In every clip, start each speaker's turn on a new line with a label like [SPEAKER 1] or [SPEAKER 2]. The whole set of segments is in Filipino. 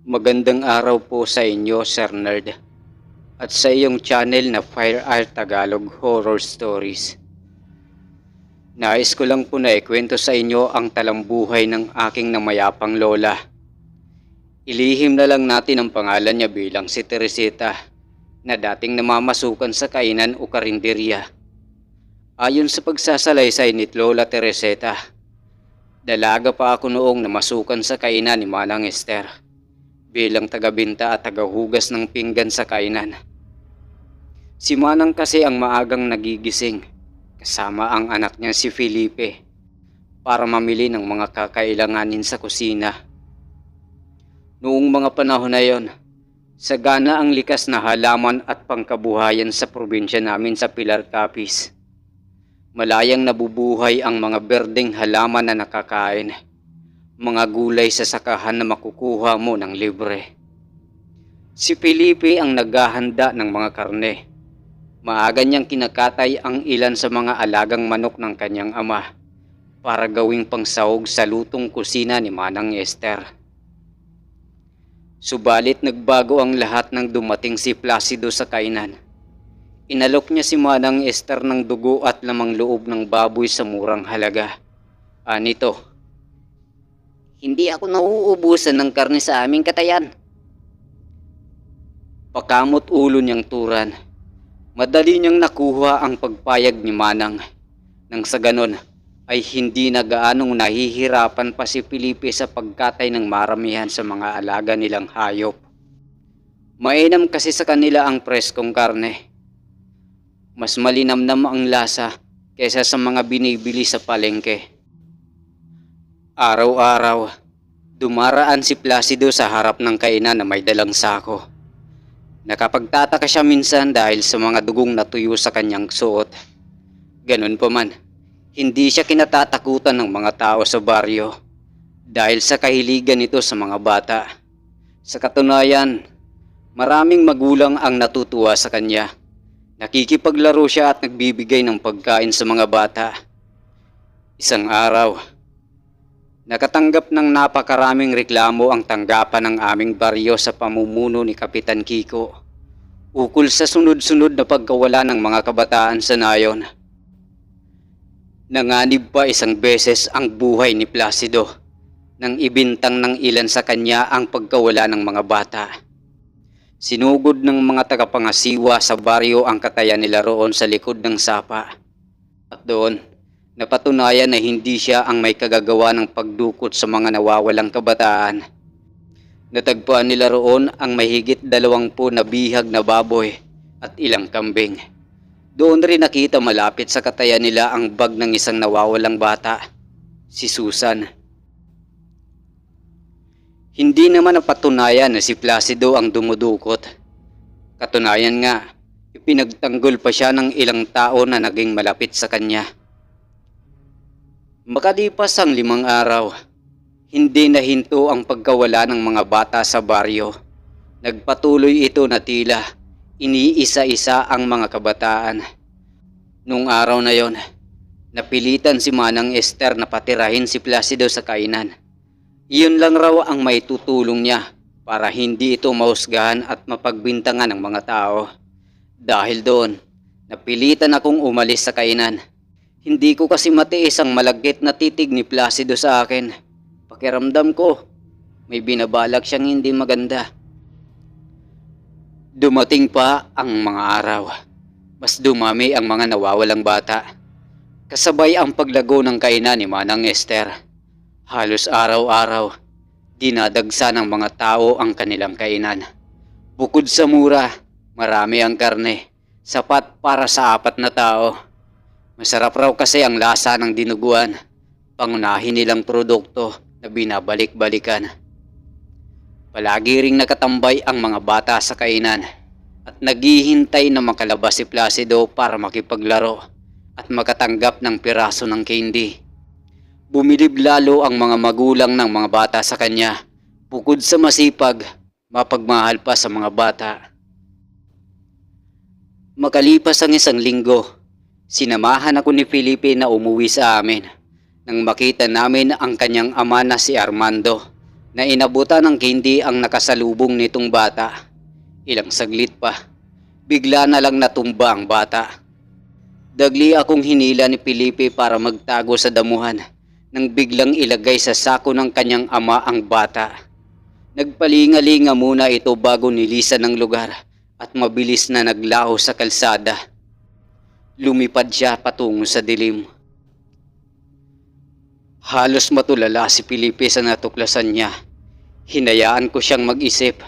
[SPEAKER 1] Magandang araw po sa inyo, Sir Nerd, at sa iyong channel na Fire Art Tagalog Horror Stories. Nais ko lang po na ikwento sa inyo ang talambuhay ng aking namayapang lola. Ilihim na lang natin ang pangalan niya bilang si Teresita, na dating namamasukan sa kainan o karinderya. Ayon sa pagsasalaysay ni Lola Teresita, dalaga pa ako noong namasukan sa kainan ni Manang Esther bilang tagabinta at tagahugas ng pinggan sa kainan. Si Manang kasi ang maagang nagigising kasama ang anak niya si Felipe para mamili ng mga kakailanganin sa kusina. Noong mga panahon na yon, sagana ang likas na halaman at pangkabuhayan sa probinsya namin sa Pilar Capiz. Malayang nabubuhay ang mga berdeng halaman na nakakain, mga gulay sa sakahan na makukuha mo ng libre. Si Felipe ang naghahanda ng mga karne. Maaga niyang kinakatay ang ilan sa mga alagang manok ng kanyang ama para gawing pangsahog sa lutong kusina ni Manang Esther. Subalit nagbago ang lahat nang dumating si Placido sa kainan. Inalok niya si Manang Esther ng dugo at lamang loob ng baboy sa murang halaga. Anito,
[SPEAKER 2] "Hindi ako nauubusan ng karne sa aming katayan."
[SPEAKER 1] pakamot ulo niyang turan. Madali niyang nakuha ang pagpayag ni Manang. Nang sa ganon ay hindi na gaanong nahihirapan pa si Felipe sa pagkatay ng maramihan sa mga alaga nilang hayop. Mainam kasi sa kanila ang preskong karne. Mas malinamnam ang lasa kaysa sa mga binibili sa palengke. Araw-araw, dumaraan si Placido sa harap ng kainan na may dalang sako. Nakapagtataka siya minsan dahil sa mga dugong natuyo sa kanyang suot. Ganun pa man, hindi siya kinatatakutan ng mga tao sa baryo dahil sa kahiligan nito sa mga bata. Sa katunayan, maraming magulang ang natutuwa sa kanya. Nakikipaglaro siya at nagbibigay ng pagkain sa mga bata. Isang araw, nakatanggap ng napakaraming reklamo ang tanggapan ng aming baryo sa pamumuno ni Kapitan Kiko ukol sa sunod-sunod na pagkawala ng mga kabataan sa nayon. Nanganib pa isang beses ang buhay ni Placido nang ibintang ng ilan sa kanya ang pagkawala ng mga bata. Sinugod ng mga tagapangasiwa sa baryo ang katayan nila roon sa likod ng sapa. At doon, napatunayan na hindi siya ang may kagagawa ng pagdukot sa mga nawawalang kabataan. Natagpuan nila roon ang mahigit 20 na bihag na baboy at ilang kambing. Doon rin nakita malapit sa katayan nila ang bag ng isang nawawalang bata, si Susan. Hindi naman napatunayan na si Placido ang dumudukot. Katunayan nga, ipinagtanggol pa siya ng ilang tao na naging malapit sa kanya. Makalipas ang 5 araw, hindi nahinto ang pagkawala ng mga bata sa baryo. Nagpatuloy ito na tila iniisa-isa ang mga kabataan. Nung araw na yon, napilitan si Manang Esther na patirahin si Placido sa kainan. Iyon lang raw ang may tutulong niya para hindi ito mahusgahan at mapagbintangan ng mga tao. Dahil doon, napilitan akong umalis sa kainan. Hindi ko kasi matiis ang malagkit na titig ni Placido sa akin. Pakiramdam ko, may binabalak siyang hindi maganda. Dumating pa ang mga araw. Mas dumami ang mga nawawalang bata. Kasabay ang paglago ng kainan ni Manang Esther. Halos araw-araw, dinadagsa ng mga tao ang kanilang kainan. Bukod sa mura, marami ang karne, sapat para sa 4 na tao. Masarap raw kasi ang lasa ng dinuguan, pangunahin nilang produkto na binabalik-balikan. Palagi ring nakatambay ang mga bata sa kainan at naghihintay na makalabas si Placido para makipaglaro at makatanggap ng piraso ng candy. Bumilib lalo ang mga magulang ng mga bata sa kanya, bukod sa masipag, mapagmahal pa sa mga bata. Makalipas ang 1 linggo, sinamahan ako ni Felipe na umuwi sa amin nang makita namin ang kanyang ama na si Armando na inabutan ng candy ang nakasalubong nitong bata. Ilang saglit pa, bigla na lang natumba ang bata. Dagli akong hinila ni Felipe para magtago sa damuhan nang biglang ilagay sa sako ng kanyang ama ang bata. Nagpalingalinga muna ito bago nilisan ng lugar at mabilis na naglaho sa kalsada. Lumipad siya patungo sa dilim. Halos matulala si Felipe sa natuklasan niya. Hinayaan ko siyang mag-isip.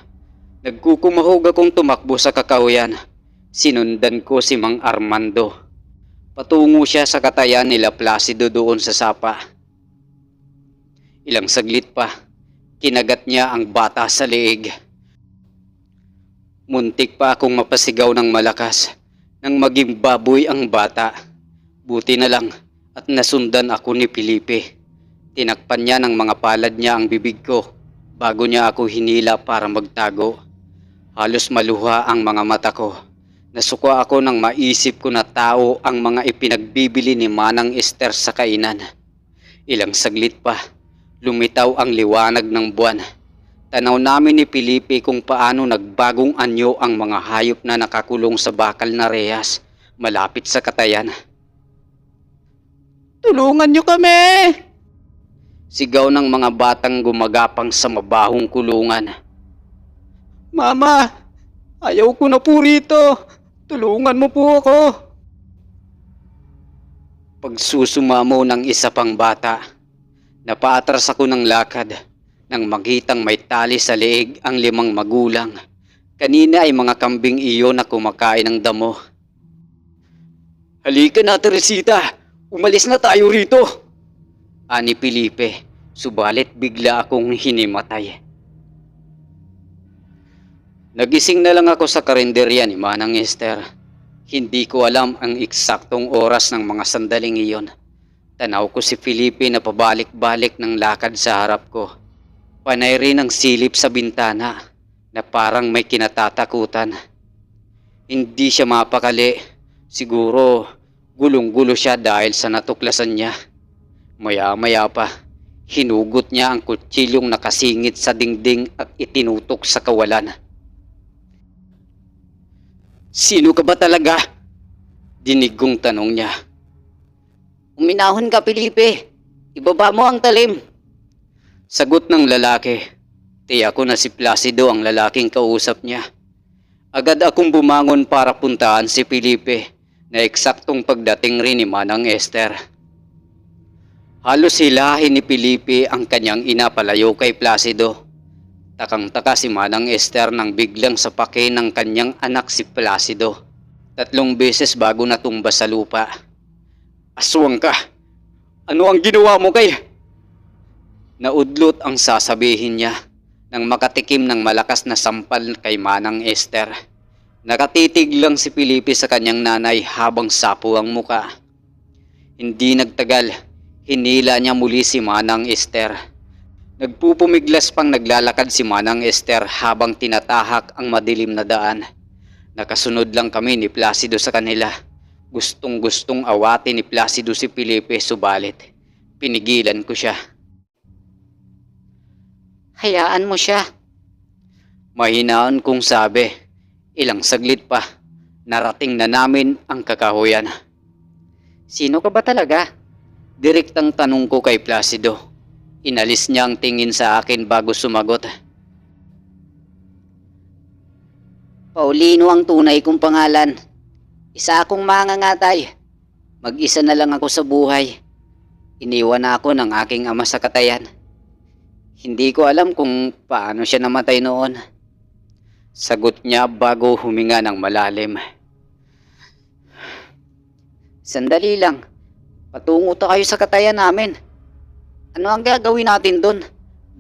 [SPEAKER 1] Nagkukumahog akong tumakbo sa kakahuyan. Sinundan ko si Mang Armando. Patungo siya sa katayan nila Placido doon sa sapa. Ilang saglit pa, kinagat niya ang bata sa leeg. Muntik pa akong mapasigaw ng malakas nang maging baboy ang bata. Buti na lang at nasundan ako ni Felipe. Tinakpan niya ng mga palad niya ang bibig ko bago niya ako hinila para magtago. Halos maluha ang mga mata ko. Nasuka ako nang maisip ko na tao ang mga ipinagbibili ni Manang Esther sa kainan. Ilang saglit pa, lumitaw ang liwanag ng buwan. Tanaw namin ni Felipe kung paano nagbagong anyo ang mga hayop na nakakulong sa bakal na rehas malapit sa katayan. "Tulungan niyo kami!" Sigaw ng mga batang gumagapang sa mabahong kulungan. "Mama, ayaw ko na po rito. Tulungan mo po ako." Pagsusumamo ng isa pang bata, napaatras ako ng lakad nang makitang may tali sa leeg ang 5 magulang. Kanina ay mga kambing iyon na kumakain ng damo. "Halika na, Teresita. Umalis na tayo rito," ani Felipe, subalit bigla akong hinimatay. Nagising na lang ako sa karinderya ni Manang Esther. Hindi ko alam ang eksaktong oras ng mga sandaling iyon. Tanaw ko si Felipe na pabalik-balik ng lakad sa harap ko. Panay rin ang silip sa bintana na parang may kinatatakutan. Hindi siya mapakali. Siguro gulong-gulo siya dahil sa natuklasan niya. Maya-maya pa, hinugot niya ang kutsilyong nakasingit sa dingding at itinutok sa kawalan. "Sino ka ba talaga?" dinig kong tanong niya.
[SPEAKER 2] Uminahon ka, Felipe. Ibaba mo ang talim.
[SPEAKER 1] Sagot ng lalaki. Tiyak ko na si Placido ang lalaking kausap niya. Agad akong bumangon para puntahan si Felipe na eksaktong pagdating rin ni Manang Esther. Halos hilahin ni Felipe ang kanyang ina palayo kay Placido. Takang-taka si Manang Esther nang biglang sapakin ng kanyang anak si Placido. 3 beses bago natumba sa lupa. "Aswang ka! Ano ang ginawa mo kay?" Naudlot ang sasabihin niya nang makatikim ng malakas na sampal kay Manang Esther. Nakatitig lang si Felipe sa kanyang nanay habang sapo ang muka. Hindi nagtagal, hinila niya muli si Manang Esther. Nagpupumiglas pang naglalakad si Manang Esther habang tinatahak ang madilim na daan. Nakasunod lang kami ni Placido sa kanila. Gustong-gustong awatin ni Placido si Felipe subalit pinigilan ko siya.
[SPEAKER 2] Hayaan mo siya.
[SPEAKER 1] Mahinaan kong sabi. Ilang saglit pa, narating na namin ang kakahuyan.
[SPEAKER 2] Sino ka ba talaga?
[SPEAKER 1] Direktang tanong ko kay Placido. Inalis niya ang tingin sa akin bago sumagot.
[SPEAKER 2] Paulino ang tunay kong pangalan. Isa akong mangangatay. Mag-isa na lang ako sa buhay. Iniwan ako ng aking ama sa katayan. Hindi ko alam kung paano siya namatay noon.
[SPEAKER 1] Sagot niya bago huminga ng malalim.
[SPEAKER 2] Sandali lang. Patungo tayo sa katayan namin. Ano ang gagawin natin doon?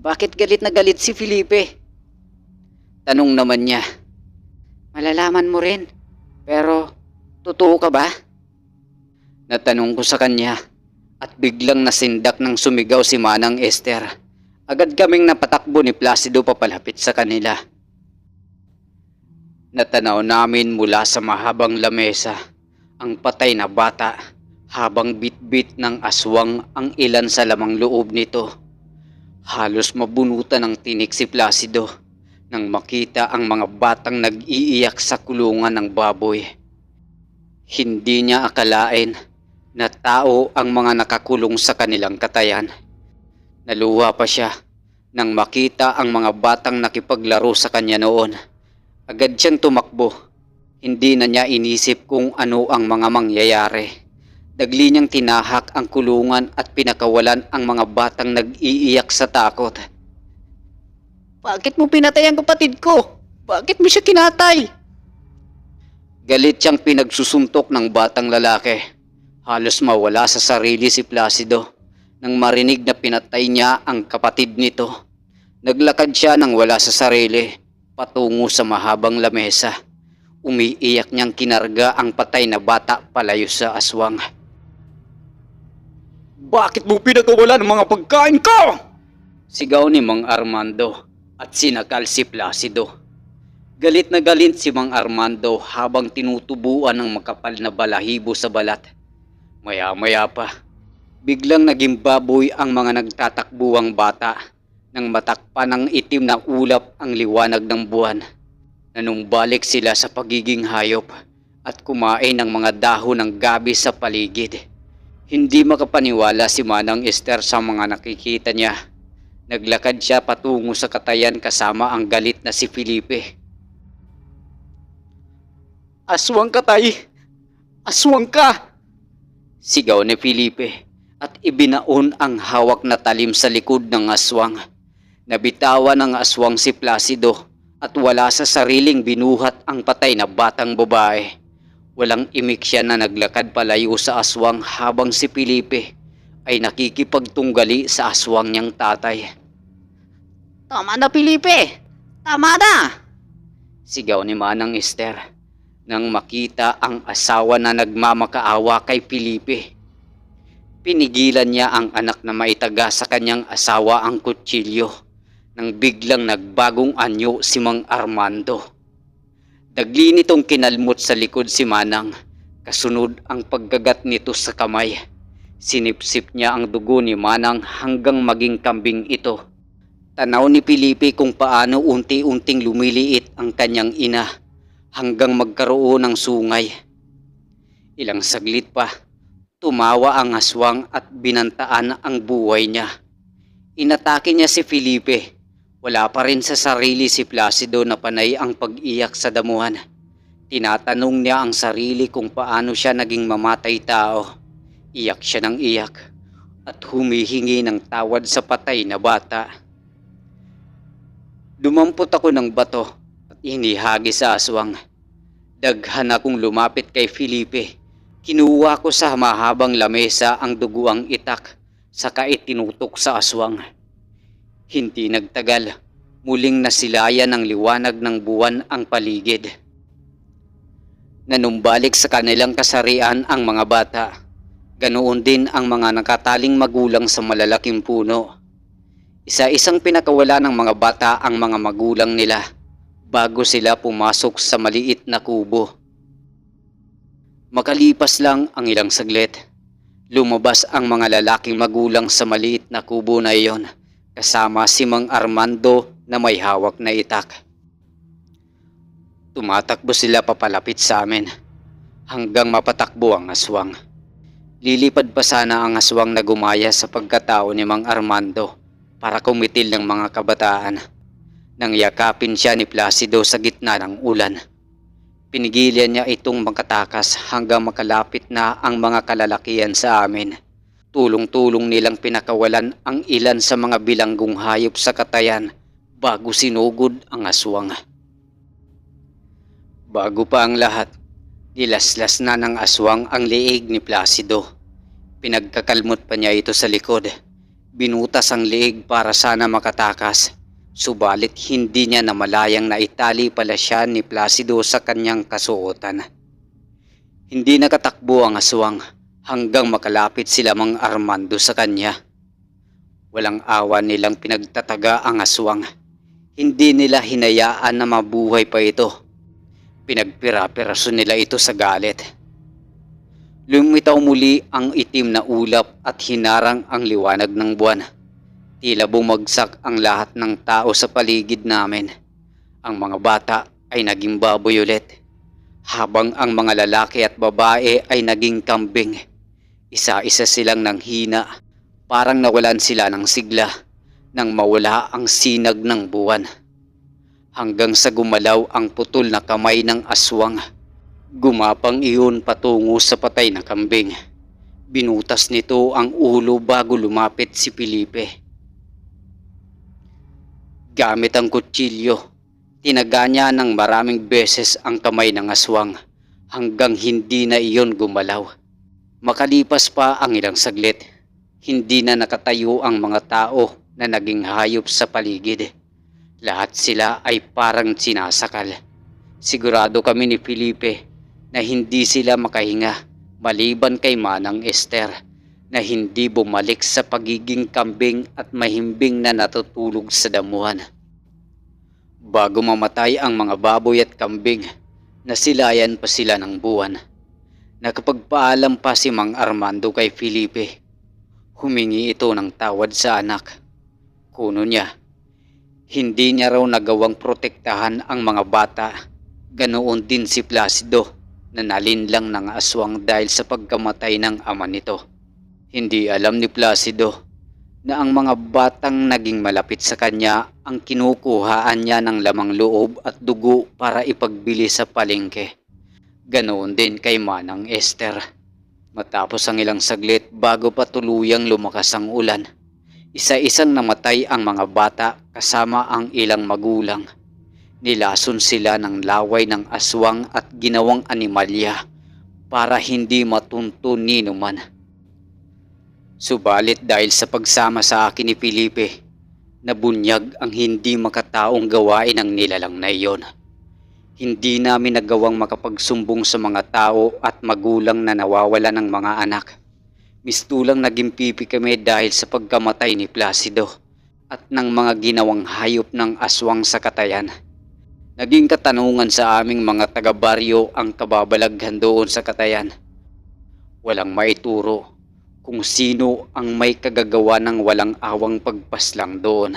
[SPEAKER 2] Bakit galit na galit si Felipe?
[SPEAKER 1] Tanong naman niya.
[SPEAKER 2] Malalaman mo rin. Pero, totoo ka ba?
[SPEAKER 1] Natanong ko sa kanya at biglang nasindak ng sumigaw si Manang Esther. Agad kaming napatakbo ni Placido papalapit sa kanila. Natanaw namin mula sa mahabang lamesa ang patay na bata habang bitbit ng aswang ang ilan sa lamang loob nito. Halos mabunutan ng tinik si Placido nang makita ang mga batang nag-iiyak sa kulungan ng baboy. Hindi niya akalain na tao ang mga nakakulong sa kanilang katayan. Naluha pa siya nang makita ang mga batang nakipaglaro sa kanya noon. Agad siyang tumakbo. Hindi na niya inisip kung ano ang mga mangyayari. Dagli niyang tinahak ang kulungan at pinakawalan ang mga batang nag-iiyak sa takot.
[SPEAKER 2] Bakit mo pinatay ang kapatid ko? Bakit mo siya kinatay?
[SPEAKER 1] Galit siyang pinagsusuntok ng batang lalaki. Halos mawala sa sarili si Placido nang marinig na pinatay niya ang kapatid nito. Naglakad siya nang wala sa sarili, patungo sa mahabang lamesa. Umiiyak niyang kinarga ang patay na bata palayo sa aswang.
[SPEAKER 3] Bakit mo pinagawalan ang mga pagkain ko?
[SPEAKER 1] Sigaw ni Mang Armando at sinakal si Placido. Galit na galit si Mang Armando habang tinutubuan ng makapal na balahibo sa balat. Maya-maya pa, biglang naging baboy ang mga nagtatakbuang bata nang matakpan ng itim na ulap ang liwanag ng buwan. Nanumbalik sila sa pagiging hayop at kumain ng mga dahon ng gabi sa paligid. Hindi makapaniwala si Manang Esther sa mga nakikita niya. Naglakad siya patungo sa katayan kasama ang galit na si Felipe.
[SPEAKER 3] Aswang ka, tay! Aswang ka!
[SPEAKER 1] Sigaw ni Felipe at ibinaon ang hawak na talim sa likod ng aswang. Nabitawan ng aswang si Placido at wala sa sariling binuhat ang patay na batang babae. Walang imik siya na naglakad palayo sa aswang habang si Felipe ay nakikipagtunggali sa aswang niyang tatay.
[SPEAKER 2] Tama na, Felipe! Tama na!
[SPEAKER 1] Sigaw ni Manang Esther nang makita ang asawa na nagmamakaawa kay Felipe. Pinigilan niya ang anak na maitaga sa kanyang asawa ang kutsilyo nang biglang nagbagong anyo si Mang Armando. Dagli nitong kinalmot sa likod si Manang, kasunod ang paggagat nito sa kamay. Sinipsip niya ang dugo ni Manang hanggang maging kambing ito. Tanaw ni Felipe kung paano unti-unting lumiliit ang kanyang ina hanggang magkaroon ng sungay. Ilang saglit pa, tumawa ang aswang at binantaan ang buhay niya. Inatake niya si Felipe. Wala pa rin sa sarili si Placido na panay ang pag-iyak sa damuhan. Tinatanong niya ang sarili kung paano siya naging mamatay tao. Iyak siya ng iyak at humihingi ng tawad sa patay na bata. Dumampot ako ng bato at inihagi sa aswang. Daghan akong lumapit kay Felipe. Kinuha ko sa mahabang lamesa ang duguang itak, saka itinutok sa aswang. Hindi nagtagal, muling nasilayan ng liwanag ng buwan ang paligid. Nanumbalik sa kanilang kasarian ang mga bata. Ganoon din ang mga nakataling magulang sa malalaking puno. Isa-isang pinakawala ng mga bata ang mga magulang nila bago sila pumasok sa maliit na kubo. Makalipas lang ang ilang saglit, lumabas ang mga lalaking magulang sa maliit na kubo na iyon kasama si Mang Armando na may hawak na itak. Tumatakbo sila papalapit sa amin hanggang mapatakbo ang aswang. Lilipad pa sana ang aswang na gumaya sa pagkatao ni Mang Armando para kumitil ng mga kabataan. Nang yakapin siya ni Placido sa gitna ng ulan. Pinigilan niya itong makatakas hanggang makalapit na ang mga kalalakihan sa amin. Tulong-tulong nilang pinakawalan ang ilan sa mga bilanggong hayop sa katayan bago sinugod ang aswang. Bago pa ang lahat, nilaslas na ng aswang ang liig ni Placido. Pinagkakalmot pa niya ito sa likod. Binutas ang liig para sana makatakas. Subalit hindi niya namalayang na itali pala siya ni Placido sa kanyang kasuotan. Hindi nakatakbo ang aswang hanggang makalapit sila Mang Armando sa kanya. Walang awa nilang pinagtataga ang aswang. Hindi nila hinayaan na mabuhay pa ito. Pinagpira-piraso nila ito sa galit. Lumitaw muli ang itim na ulap at hinarang ang liwanag ng buwan. Tila bumagsak ang lahat ng tao sa paligid namin. Ang mga bata ay naging baboy ulit, habang ang mga lalaki at babae ay naging kambing. Isa-isa silang nanghina, parang nawalan sila ng sigla nang mawala ang sinag ng buwan. Hanggang sa gumalaw ang putol na kamay ng aswang. Gumapang iyon patungo sa patay na kambing. Binutas nito ang ulo bago lumapit si Felipe. Gamit ang kutsilyo, tinaga niya ng maraming beses ang kamay ng aswang hanggang hindi na iyon gumalaw. Makalipas pa ang ilang saglit, hindi na nakatayo ang mga tao na naging hayop sa paligid. Lahat sila ay parang sinasakal. Sigurado kami ni Felipe na hindi sila makahinga maliban kay Manang Esther na hindi bumalik sa pagiging kambing at mahimbing na natutulog sa damuhan. Bago mamatay ang mga baboy at kambing, nasilayan pa sila ng buwan. Nakapagpaalam pa si Mang Armando kay Felipe. Humingi ito ng tawad sa anak. Kuno niya, hindi niya raw nagawang protektahan ang mga bata. Ganoon din si Placido na nalinlang ng aswang dahil sa pagkamatay ng ama nito. Hindi alam ni Placido na ang mga batang naging malapit sa kanya ang kinukuhaan niya ng lamang loob at dugo para ipagbili sa palengke. Ganoon din kay Manang Esther. Matapos ang ilang saglit bago pa tuluyang lumakas ang ulan, isa-isang namatay ang mga bata kasama ang ilang magulang. Nilason sila ng laway ng aswang at ginawang animalya para hindi matunto ni numan. Subalit dahil sa pagsama sa akin ni Felipe, nabunyag ang hindi makataong gawain ng nilalang na iyon. Hindi namin nagawang makapagsumbong sa mga tao at magulang na nawawala ng mga anak. Mistulang naging pipi kami dahil sa pagkamatay ni Placido at ng mga ginawang hayop ng aswang sa katayan. Naging katanungan sa aming mga taga-baryo ang kababalaghan doon sa katayan. Walang maituro kung sino ang may kagagawa ng walang awang pagpaslang doon.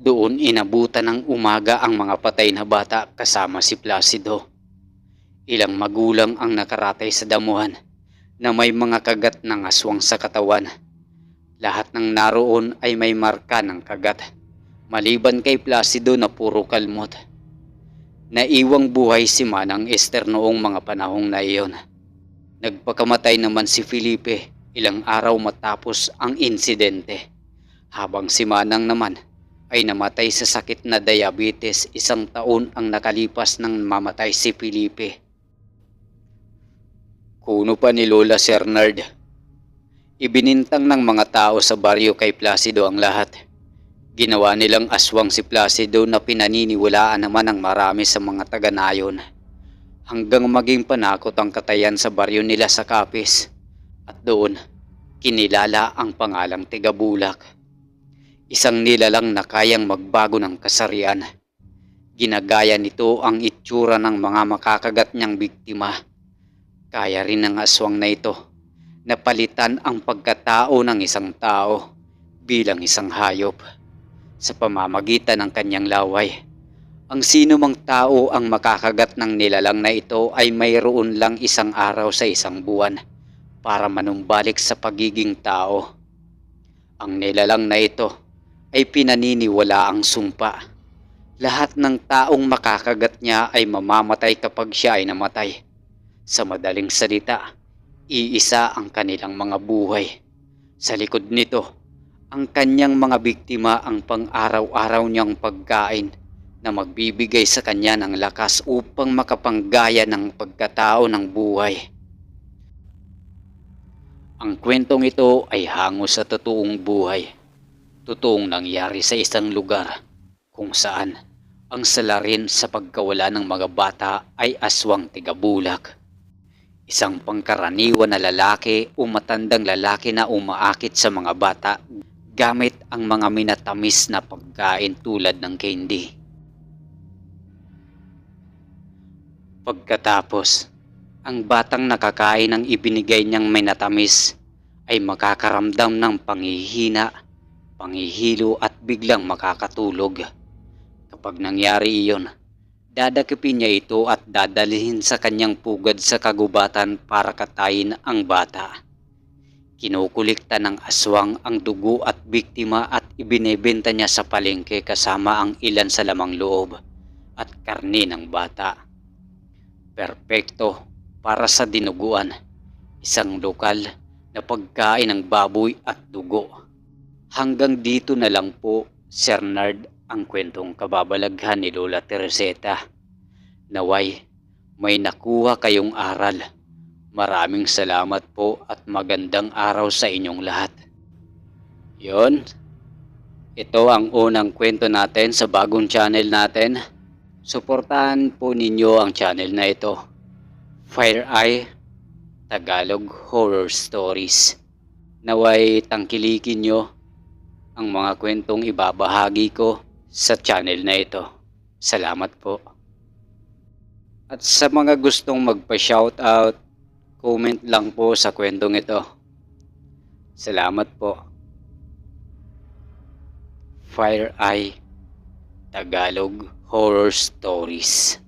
[SPEAKER 1] Doon inabutan ng umaga ang mga patay na bata kasama si Placido. Ilang magulang ang nakaratay sa damuhan na may mga kagat ng aswang sa katawan. Lahat ng naroon ay may marka ng kagat, maliban kay Placido na puro kalmot. Naiwang buhay si Manang Esther noong mga panahong na iyon. Nagpakamatay naman si Felipe ilang araw matapos ang insidente, habang si Manang naman ay namatay sa sakit na diabetes 1 taon ang nakalipas nang mamatay si Felipe. Kuno pa ni Lola Cernard. Ibinintang ng mga tao sa baryo kay Placido ang lahat. Ginawa nilang aswang si Placido na pinaniniwalaan naman ng marami sa mga taga-nayon. Hanggang maging panakot ang katayan sa baryo nila sa Capiz. At doon, kinilala ang pangalang Tigabulak. Isang nilalang na kayang magbago ng kasarian. Ginagaya nito ang itsura ng mga makakagat niyang biktima. Kaya rin ng aswang na ito na palitan ang pagkatao ng isang tao bilang isang hayop sa pamamagitan ng kanyang laway. Ang sino mang tao ang makakagat ng nilalang na ito ay mayroon lang 1 araw sa 1 buwan para manumbalik sa pagiging tao. Ang nilalang na ito ay pinaniniwala ang sumpa. Lahat ng taong makakagat niya ay mamamatay kapag siya ay namatay. Sa madaling salita, iisa ang kanilang mga buhay. Sa likod nito, ang kanyang mga biktima ang pang-araw-araw niyang pagkain na magbibigay sa kanya ng lakas upang makapanggaya ng pagkatao ng buhay. Ang kwentong ito ay hango sa totoong buhay. Totoong nangyari sa isang lugar kung saan ang salarin sa pagkawala ng mga bata ay aswang Tigabulak. Isang pangkaraniwan na lalaki o matandang lalaki na umaakit sa mga bata gamit ang mga minatamis na pagkain tulad ng candy. Pagkatapos, ang batang nakakain ng ibinigay niyang minatamis ay makakaramdam ng panghihina, panghihilo at biglang makakatulog. Kapag nangyari iyon, dadakipin niya ito at dadalhin sa kanyang pugad sa kagubatan para katayin ang bata. Kinukulikta ng aswang ang dugo at biktima at ibinebenta niya sa palengke kasama ang ilan sa lamang loob at karne ng bata. Perpekto para sa dinuguan, isang lokal na pagkain ng baboy at dugo. Hanggang dito na lang po, Sir Nard, ang kwentong kababalaghan ni Lola Teresita. Naway, may nakuha kayong aral. Maraming salamat po at magandang araw sa inyong lahat. Yon, ito ang unang kwento natin sa bagong channel natin. Suportahan po ninyo ang channel na ito, Fire Eye Tagalog Horror Stories. Naway tangkilikin nyo ang mga kwentong ibabahagi ko sa channel na ito. Salamat po. At sa mga gustong magpa-shoutout, comment lang po sa kwentong ito. Salamat po. Fire Eye Tagalog Horror Stories.